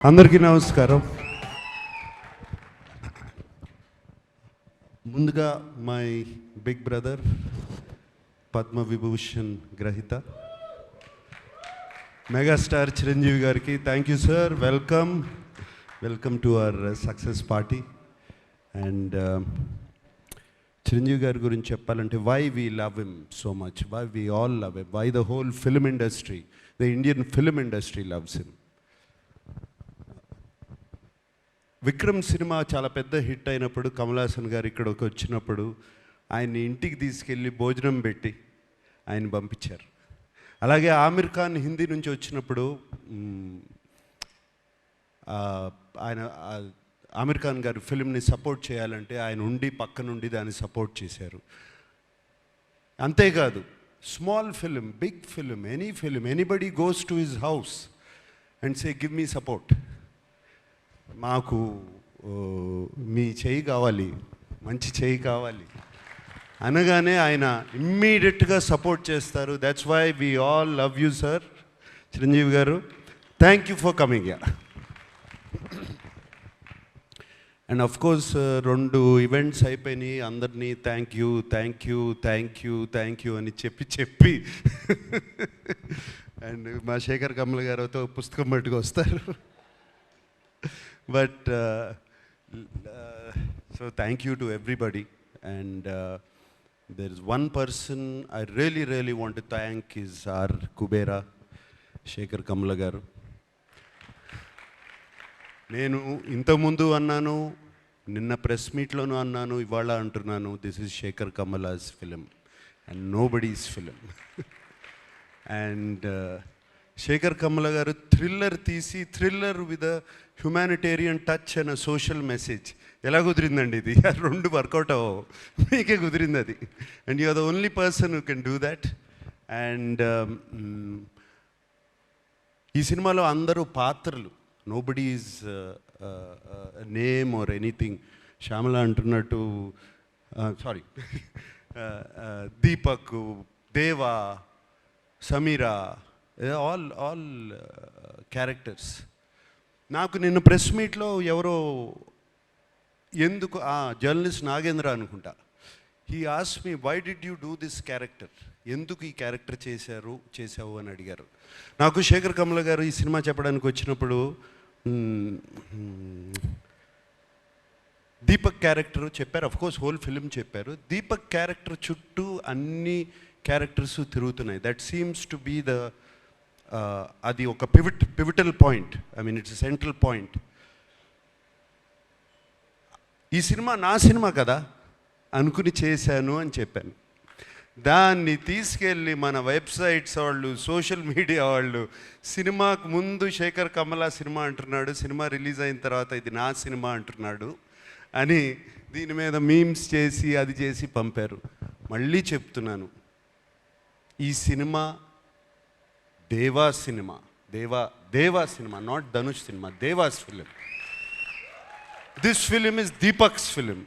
అందరికీ నమస్కారం. ముందుగా my big brother Padma Vibhushan గ్రహీత మెగాస్టార్ చిరంజీవి గారికి thank you sir. Welcome to our success party. And Chiranjeevi గారి గురించి చెప్పాలంటే why we love him so much, why we all love him, why the whole film industry, the Indian film industry loves him. Vikram cinema చాలా పెద్ద hit అయినప్పుడు కమల్ హాసన్ గారు ఇక్కడికి వచ్చినప్పుడు ఆయన్ని ఇంటికి తీసుకెళ్ళి భోజనం పెట్టి ఆయన పంపించారు. అలాగే ఆమిర్ ఖాన్ హిందీ నుంచి వచ్చినప్పుడు ఆయన ఆమిర్ ఖాన్ గారు ఫిల్మ్ని సపోర్ట్ చేయాలంటే ఆయన ఉండి పక్క నుండి దాన్ని సపోర్ట్ చేశారు. అంతేకాదు small film, big film, any film, anybody goes to his house and say give me support, మాకు మీ చేయి కావాలి, మంచి చేయి కావాలి అనగానే ఆయన ఇమ్మీడియట్గా సపోర్ట్ చేస్తారు. That's why we all love you sir Chiranjeevi గారు. Thank you for coming yeah. And of course 2 events అయిపోయినాయి. అందరినీ థ్యాంక్ యూ అని చెప్పి అండ్ మా శేఖర్ కమల గారితో పుస్తకం పట్టుకు వస్తారు. But so thank you to everybody. And there is one person I really want to thank is our Kubera Shekhar Kamala garu. నేను ఇంతకుముందు అన్నాను, నిన్న ప్రెస్ మీట్లోనూ అన్నాను, ఇవాళ అంటున్నాను, this is Shekhar Kammula's film and nobody's film. And Shekhar Kammula గారు థ్రిల్లర్ తీసి, thriller with a humanitarian touch and social message. ఎలా కుదిరిందండి ఇది? 2 వర్కౌట్ అవ్వవు, మీకే కుదిరింది అది. And you are the only person who can do that. And ఈ సినిమాలో అందరూ పాత్రలు, nobody is name or anything. Shyamala అంటున్నట్టు, sorry, Deepak, Deva, Sameera, all characters. నాకు నిన్న ప్రెస్ మీట్లో ఎవరో ఎందుకు జర్నలిస్ట్ నాగేంద్ర అనుకుంటా, he asked me why did you do this character, ఎందుకు ఈ క్యారెక్టర్ చేసావు అని అడిగారు. నాకు శేఖర్ కమల గారు ఈ సినిమా చెప్పడానికి వచ్చినప్పుడు దీపక్ క్యారెక్టర్ చెప్పారు, అఫ్కోర్స్ హోల్ ఫిలిం చెప్పారు. దీపక్ క్యారెక్టర్ చుట్టూ అన్ని క్యారెక్టర్స్ తిరుగుతున్నాయి. That seems to be the అది ఒక pivotal point, I mean it's central point. ఈ సినిమా నా సినిమా కదా అనుకుని చేశాను అని చెప్పాను. దాన్ని తీసుకెళ్ళి మన వెబ్సైట్స్ వాళ్ళు, సోషల్ మీడియా వాళ్ళు, సినిమాకు ముందు శేఖర్ కమల సినిమా అంటున్నాడు, సినిమా రిలీజ్ అయిన తర్వాత ఇది నా సినిమా అంటున్నాడు అని దీని మీద మీమ్స్ చేసి అది చేసి పంపారు. మళ్ళీ చెప్తున్నాను, ఈ cinema Deva cinema, Deva cinema, not Dhanush cinema, Deva's film. This film is Deepak's film.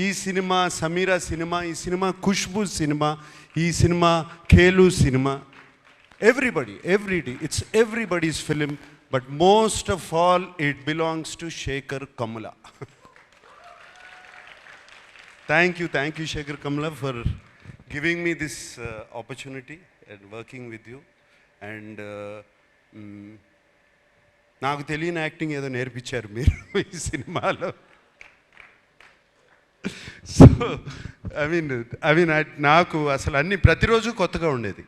ఈ సినిమా సమీరా సినిమా, ఈ సినిమా ఖుష్బూ సినిమా, ఈ సినిమా ఖేలు cinema, everybody, it's everybody's film. But most of all it belongs to Shekhar Kammula. Thank you Shekhar Kammula for giving me this opportunity and working with you. And నాకు తెలియని acting ఏదో నేర్పించారు మీరు ఈ సినిమాలో. సో ఐ మీన్ నాకు అసలు అన్ని ప్రతిరోజు కొత్తగా ఉండేది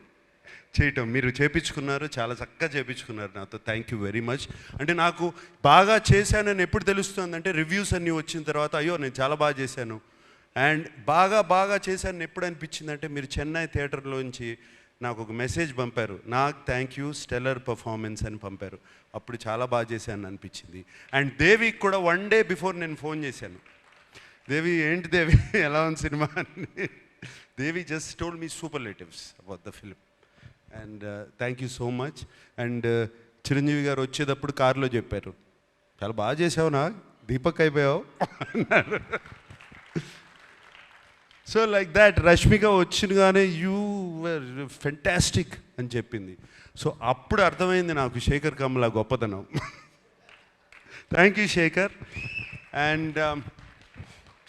చేయటం. మీరు చేపించుకున్నారు, చాలా చక్కగా చేపించుకున్నారు నాతో. Thank you very much. అంటే నాకు బాగా చేశానని ఎప్పుడు తెలుస్తుందంటే రివ్యూస్ అన్నీ వచ్చిన తర్వాత, అయ్యో నేను చాలా బాగా చేశాను. అండ్ బాగా చేశాను ఎప్పుడు అనిపించిందంటే, మీరు చెన్నై థియేటర్లోంచి నాకు ఒక మెసేజ్ పంపారు, నాకు థ్యాంక్ యూ స్టెల్లర్ పర్ఫార్మెన్స్ అని పంపారు. అప్పుడు చాలా బాగా చేశాను అనిపించింది. అండ్ దేవికి కూడా 1 day బిఫోర్ నేను ఫోన్ చేశాను, దేవి ఏంటి దేవి ఎలా ఉంది సినిమా అని. Devi just told me superlatives about the film. And thank you so much. And Chiranjeevi గారు వచ్చేటప్పుడు కారులో చెప్పారు, చాలా బాగా చేసావు, నా దీపక్ అయిపోయావు అన్నారు. సో లైక్ దాట్ రష్మిక వచ్చినగానే యూ వర్ ఫెంటాస్టిక్ అని చెప్పింది. సో అప్పుడు అర్థమైంది నాకు శేఖర్ కమల గొప్పతనం. Thank you Shekhar. And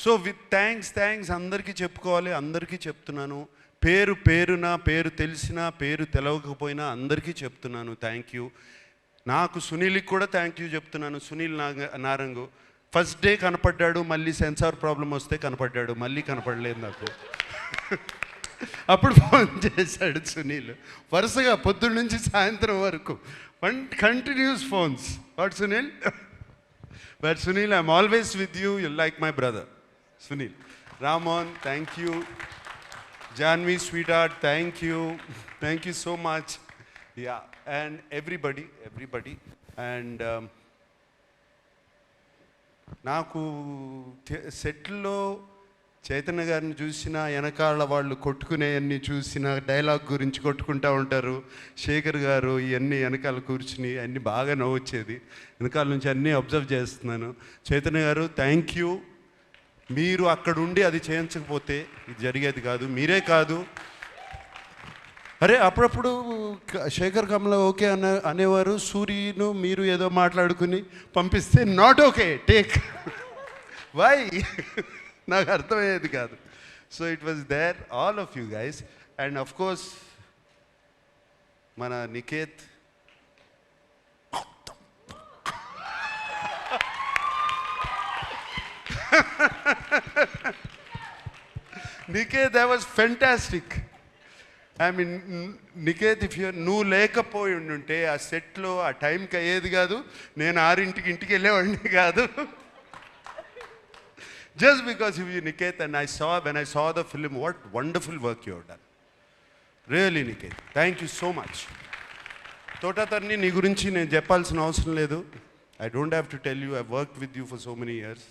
so with thanks అందరికీ చెప్పుకోవాలి, అందరికీ చెప్తున్నాను. పేరు తెలిసినా పేరు తెలవకపోయినా అందరికీ చెప్తున్నాను థ్యాంక్ యూ. నాకు సునీల్కి కూడా థ్యాంక్ యూ చెప్తున్నాను. సునీల్ నారంగు ఫస్ట్ డే కనపడ్డాడు, మళ్ళీ సెన్సార్ ప్రాబ్లం వస్తే కనపడ్డాడు, మళ్ళీ కనపడలేదు నాకు. అప్పుడు ఫోన్ చేశాడు సునీల్, వరుసగా పొద్దున్న నుంచి సాయంత్రం వరకు continuous phones. What Sunil? But Sunil, I'm always with you, you like my brother Sunil. Ramon, thank you. Janvi, sweetheart, thank you so much. Yeah, and everybody, and నాకు సెట్లో చైతన్య గారిని చూసిన, వెనకాల వాళ్ళు కొట్టుకునేవన్నీ చూసిన, డైలాగ్ గురించి కొట్టుకుంటూ ఉంటారు శేఖర్ గారు, ఇవన్నీ వెనకాల కూర్చుని అన్నీ బాగా నవ్వొచ్చేది. వెనకాల నుంచి అన్నీ అబ్జర్వ్ చేస్తున్నాను. చైతన్య గారు థ్యాంక్ యూ. మీరు అక్కడుండి అది చేయించకపోతే ఇది జరిగేది కాదు. మీరే కాదు, అరే అప్పుడప్పుడు శేఖర్ కమల ఓకే అనేవారు, సూర్యను మీరు ఏదో మాట్లాడుకుని పంపిస్తే నాట్ ఓకే టేక్ వై నాకు అర్థమయ్యేది కాదు. So it was there all of you guys. And of course మన Niket, Niket, that was fantastic. I mean, Niket, if నువ్వు లేకపోయి ఉంటే ఆ సెట్లో ఆ టైంకి అయ్యేది కాదు, నేను 6ంటికి ఇంటికి వెళ్ళేవాడిని కాదు. Just because of you, Niket, and when I saw the film, what wonderful work you have done. Really, Niket, thank you so much. Thota Tharani నీ గురించి నేను చెప్పాల్సిన అవసరం లేదు. I don't have to tell you, I've worked with you for so many years.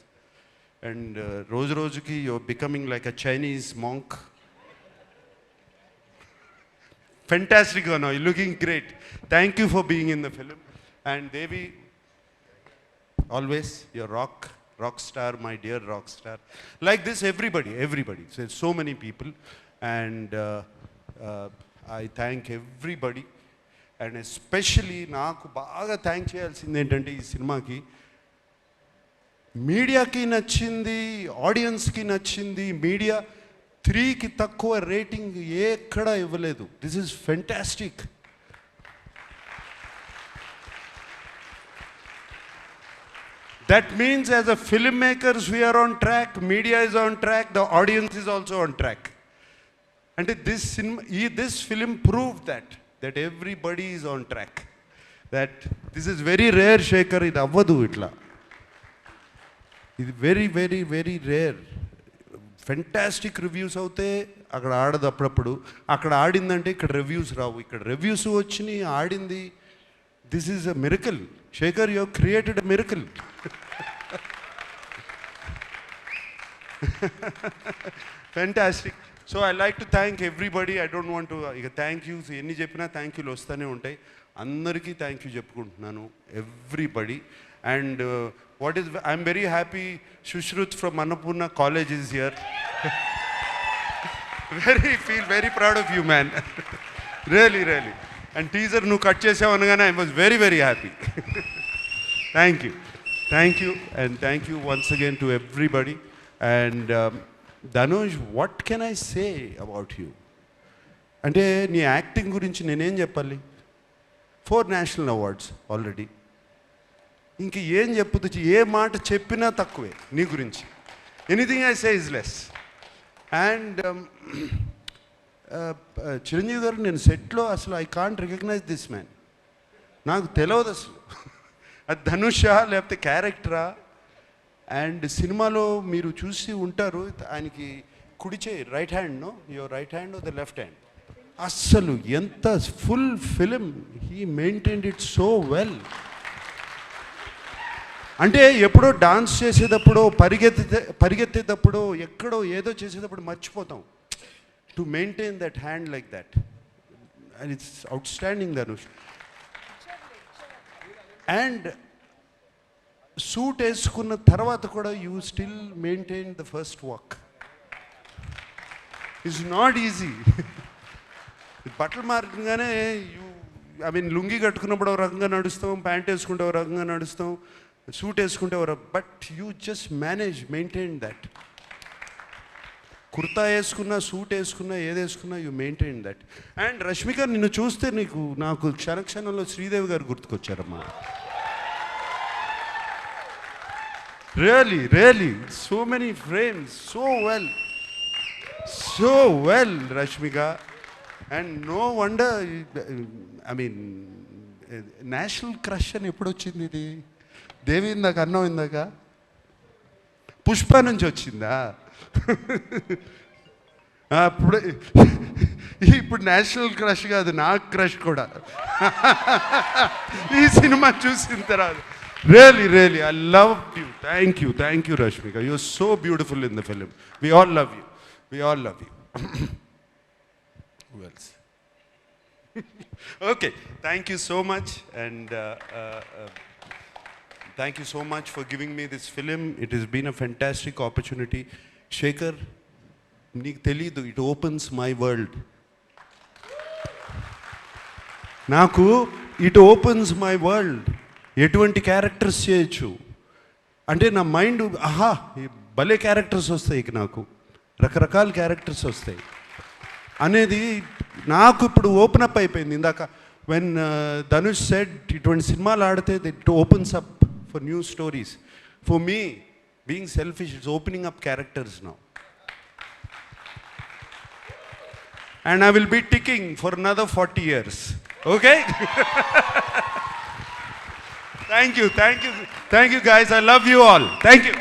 And రోజుకి you're becoming like a Chinese monk. Fantastic, now you're looking great. Thank you for being in the film. And Devi, always you're rock star, my dear rock star. Like this, everybody. So there's so many people, and I thank everybody. And especially నాకు బాగా thank చేయాల్సింది ఏంటంటే, ఈ సినిమాకి మీడియాకి నచ్చింది, ఆడియన్స్కి నచ్చింది. మీడియా 3కి తక్కువ రేటింగ్ ఎక్కడా ఇవ్వలేదు. This is fantastic. That means as a filmmakers we are on track, media is on track, the audience is also on track. అంటే this film prove that everybody is on track. That this is very rare, Shekhar, ఇది అవ్వదు ఇట్లా. ఇది very rare. Fantastic reviews అవుతే అక్కడ ఆడదు, అప్పుడప్పుడు అక్కడ ఆడిందంటే ఇక్కడ రివ్యూస్ రావు. ఇక్కడ రివ్యూస్ వచ్చినాయి, ఆడింది. This is a miracle. Shekhar, you have created a miracle. Fantastic. So I like to thank everybody. I don't want to ఇక థ్యాంక్ యూస్ ఎన్ని చెప్పినా థ్యాంక్ యూలు వస్తూనే ఉంటాయి. అందరికీ థ్యాంక్ యూ చెప్పుకుంటున్నాను, everybody. And I'm very happy Sushruth from Annapurna college is here. Feel very proud of you man, really. And teaser నువ్వు cut చేసావు అనగానే I was very happy. Thank you and thank you once again to everybody. And Dhanush, what can I say about you? అంటే నీ acting గురించి నేనేం చెప్పాలి? 4 national awards already. ఇంక ఏం చెప్పుతూ ఏ మాట చెప్పినా తక్కువే నీ గురించి. Anything I say is less. And Chiranjeevi గారు, నేను సెట్లో అసలు I can't recognise this man. నాకు తెలియదు అసలు అది ధనుషా లేకపోతే క్యారెక్టరా. అండ్ సినిమాలో మీరు చూసి ఉంటారు, ఆయనకి కుడి చేయి, right hand, your right hand the left hand. అస్సలు ఎంత full film he maintained it so well. అంటే ఎప్పుడో డాన్స్ చేసేటప్పుడు, పరిగెత్తేటప్పుడు, ఎక్కడో ఏదో చేసేటప్పుడు మర్చిపోతాం. To maintain that hand like that, and it's out standing Dhanush. And suit వేసుకున్న తర్వాత కూడా you still maintain the first walk. It's not easy. బట్టలు మారగానే లుంగి కట్టుకున్నప్పుడు ఒక రకంగా నడుస్తాం, ప్యాంట్ వేసుకుంటే ఒక రకంగా నడుస్తాం, సూట్ వేసుకుంటే but you just manage maintain that. Kurta వేసుకున్నా, సూట్ వేసుకున్నా, ఏది వేసుకున్నా you maintain that. And Rashmika, నిన్ను చూస్తే నాకు క్షణక్షణంలో శ్రీదేవి గారు గుర్తుకొచ్చారమ్మా. Really so many frames, so well Rashmika. And no wonder, I mean national crush అని ఎప్పుడు వచ్చింది ఇది? దేవి ఇందాక అన్నం, ఇందాక పుష్ప నుంచి వచ్చిందా? ఇప్పుడు నేషనల్ క్రష్ కాదు, నాకు క్రష్ కూడా ఈ సినిమా చూసిన తర్వాత. Really I love you. Thank you Rashmika. You are so beautiful in the film. We all love you. Who else? Okay, thank you so much, and thank you so much for giving me this film. It has been a fantastic opportunity. Shekhar, నీకు తెలీదు, it opens my world. నాకు it opens my world. ఎటువంటి characters చేయొచ్చు అంటే నా mind భలే characters వస్తాయి, నాకు రకరకాల క్యారెక్టర్స్ వస్తాయి అనేది నాకు ఇప్పుడు ఓపెన్ అప్ అయిపోయింది. ఇందాక వెన్ ధనుష్ సెడ్ ఇటువంటి సినిమాలు ఆడితే it opens up for new stories. For me being selfish, it's opening up characters now. And I will be ticking for another 40 years. Okay? Thank you guys. I love you all. Thank you.